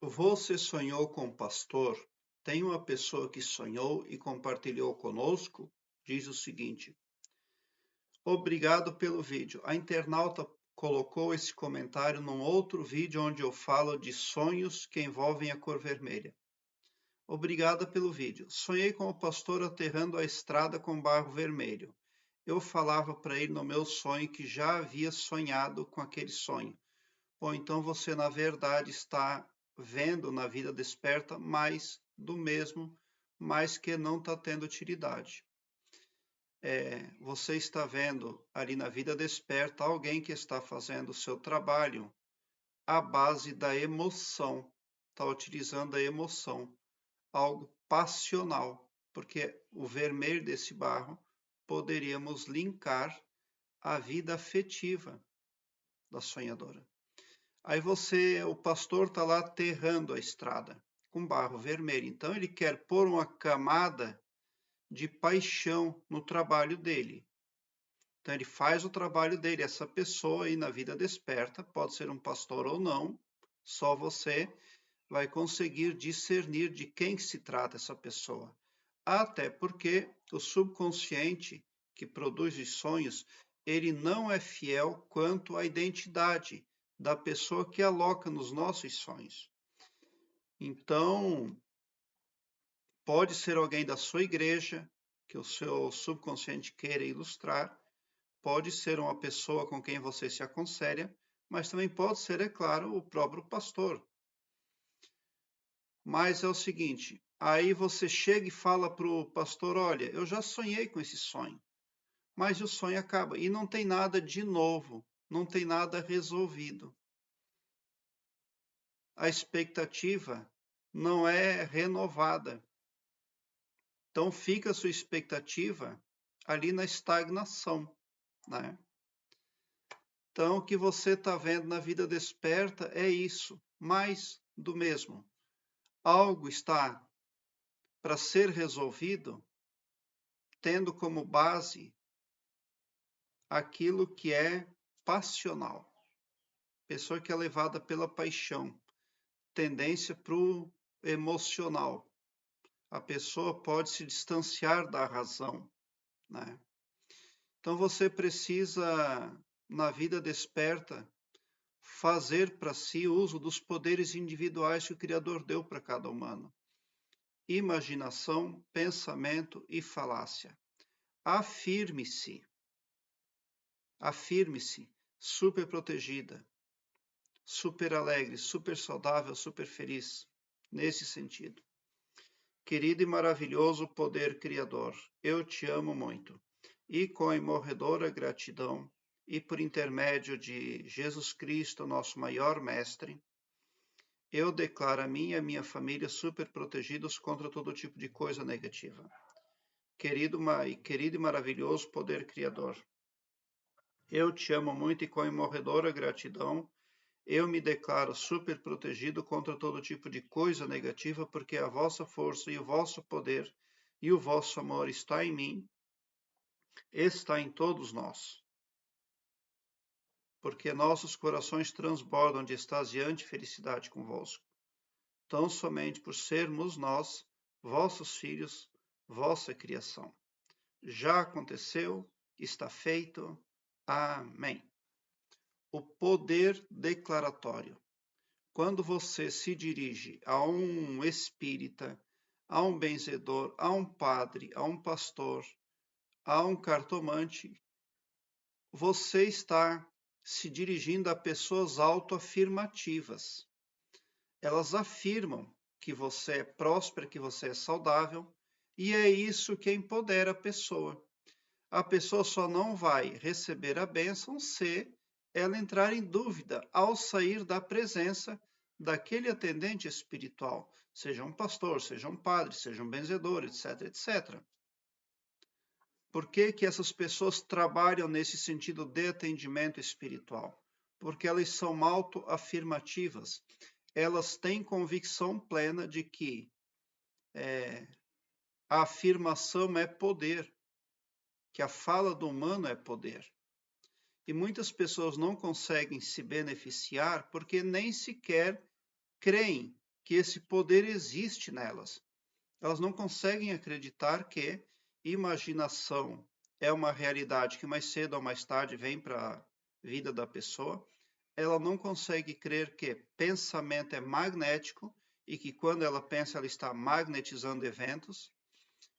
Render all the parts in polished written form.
Você sonhou com o pastor? Tem uma pessoa que sonhou e compartilhou conosco? Diz o seguinte: obrigado pelo vídeo. A internauta colocou esse comentário num outro vídeo onde eu falo de sonhos que envolvem a cor vermelha. Obrigada pelo vídeo. Sonhei com o pastor aterrando a estrada com barro vermelho. Eu falava para ele no meu sonho que já havia sonhado com aquele sonho. Ou então você, na verdade, está vendo na vida desperta mais do mesmo, mas que não está tendo utilidade. Você está vendo ali na vida desperta alguém que está fazendo o seu trabalho à base da emoção, está utilizando a emoção, algo passional, porque o vermelho desse barro poderíamos linkar à vida afetiva da sonhadora. Aí o pastor está lá aterrando a estrada com barro vermelho. Então ele quer pôr uma camada de paixão no trabalho dele. Então ele faz o trabalho dele. Essa pessoa aí na vida desperta, pode ser um pastor ou não, só você vai conseguir discernir de quem se trata essa pessoa. Até porque o subconsciente que produz os sonhos, ele não é fiel quanto à identidade da pessoa que aloca nos nossos sonhos. Então, pode ser alguém da sua igreja, que o seu subconsciente queira ilustrar, pode ser uma pessoa com quem você se aconselha, mas também pode ser, é claro, o próprio pastor. Mas é o seguinte, aí você chega e fala para o pastor, olha, eu já sonhei com esse sonho, mas o sonho acaba e não tem nada de novo, não tem nada resolvido. A expectativa não é renovada. Então fica a sua expectativa ali na estagnação, né? Então o que você está vendo na vida desperta é isso, mais do mesmo. Algo está para ser resolvido, tendo como base aquilo que é passional. Pessoa que é levada pela paixão, tendência para o emocional. A pessoa pode se distanciar da razão, né? Então você precisa, na vida desperta, fazer para si uso dos poderes individuais que o Criador deu para cada humano. Imaginação, pensamento e falácia. Afirme-se. Afirme-se, super protegida, super alegre, super saudável, super feliz, nesse sentido. Querido e maravilhoso poder criador, eu te amo muito. E com a imorredora gratidão, e por intermédio de Jesus Cristo, nosso maior mestre, eu declaro a mim e a minha família super protegidos contra todo tipo de coisa negativa. Querido e maravilhoso poder criador, eu te amo muito e com a imorredora gratidão, eu me declaro super protegido contra todo tipo de coisa negativa, porque a vossa força e o vosso poder e o vosso amor está em mim, está em todos nós. Porque nossos corações transbordam de extasiante felicidade convosco. Tão somente por sermos nós, vossos filhos, vossa criação. Já aconteceu, está feito. Amém. O poder declaratório. Quando você se dirige a um espírita, a um benzedor, a um padre, a um pastor, a um cartomante, você está se dirigindo a pessoas autoafirmativas. Elas afirmam que você é próspera, que você é saudável, e é isso que empodera a pessoa. A pessoa só não vai receber a bênção se ela entrar em dúvida ao sair da presença daquele atendente espiritual, seja um pastor, seja um padre, seja um benzedor, etc, etc. Por que que essas pessoas trabalham nesse sentido de atendimento espiritual? Porque elas são autoafirmativas. Elas têm convicção plena de que a afirmação é poder, que a fala do humano é poder. E muitas pessoas não conseguem se beneficiar porque nem sequer creem que esse poder existe nelas. Elas não conseguem acreditar que imaginação é uma realidade que mais cedo ou mais tarde vem para a vida da pessoa. Ela não consegue crer que pensamento é magnético e que quando ela pensa, ela está magnetizando eventos.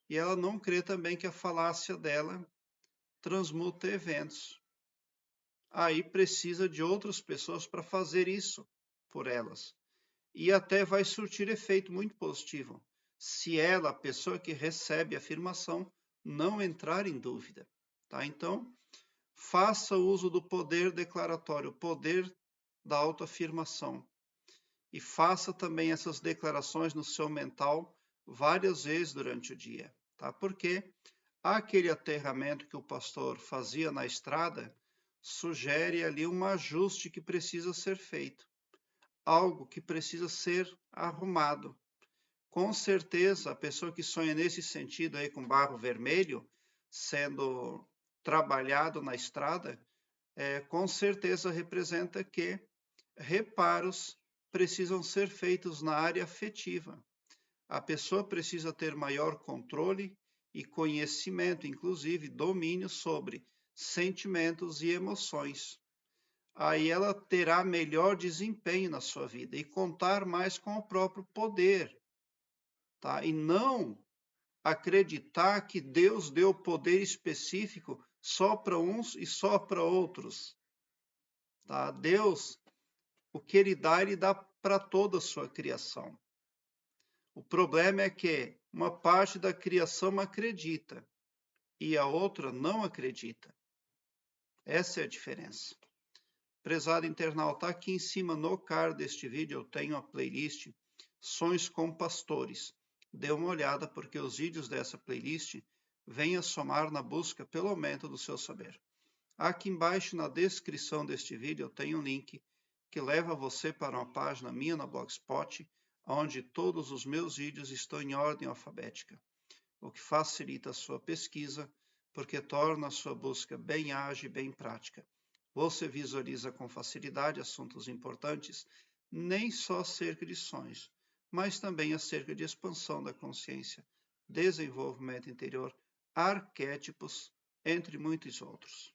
E ela não crê também que a falácia dela transmuta eventos. Aí precisa de outras pessoas para fazer isso por elas. E até vai surtir efeito muito positivo, se ela, a pessoa que recebe a afirmação, não entrar em dúvida. Tá? Então, faça uso do poder declaratório, o poder da autoafirmação. E faça também essas declarações no seu mental várias vezes durante o dia. Tá? Porque aquele aterramento que o pastor fazia na estrada sugere ali um ajuste que precisa ser feito, algo que precisa ser arrumado. Com certeza, a pessoa que sonha nesse sentido aí com barro vermelho sendo trabalhado na estrada, com certeza representa que reparos precisam ser feitos na área afetiva. A pessoa precisa ter maior controle e conhecimento, inclusive domínio sobre sentimentos e emoções. Aí ela terá melhor desempenho na sua vida e contar mais com o próprio poder, tá? E não acreditar que Deus deu poder específico só para uns e só para outros, tá? Deus, o que ele dá para toda a sua criação. O problema é que uma parte da criação acredita e a outra não acredita. Essa é a diferença. Prezado internauta, aqui em cima no card deste vídeo eu tenho a playlist Sonhos com Pastores. Dê uma olhada porque os vídeos dessa playlist vêm a somar na busca pelo aumento do seu saber. Aqui embaixo na descrição deste vídeo eu tenho um link que leva você para uma página minha na Blogspot, onde todos os meus vídeos estão em ordem alfabética, o que facilita a sua pesquisa, porque torna a sua busca bem ágil e bem prática. Você visualiza com facilidade assuntos importantes, nem só acerca de sonhos, mas também acerca de expansão da consciência, desenvolvimento interior, arquétipos, entre muitos outros.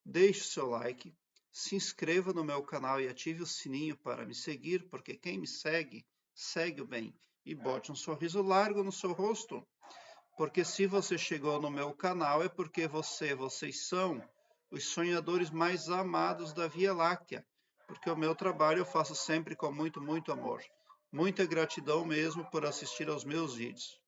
Deixe seu like, se inscreva no meu canal e ative o sininho para me seguir, porque quem me segue, segue o bem. E bote um sorriso largo no seu rosto, porque se você chegou no meu canal é porque vocês são os sonhadores mais amados da Via Láctea, porque o meu trabalho eu faço sempre com muito, muito amor. Muita gratidão mesmo por assistir aos meus vídeos.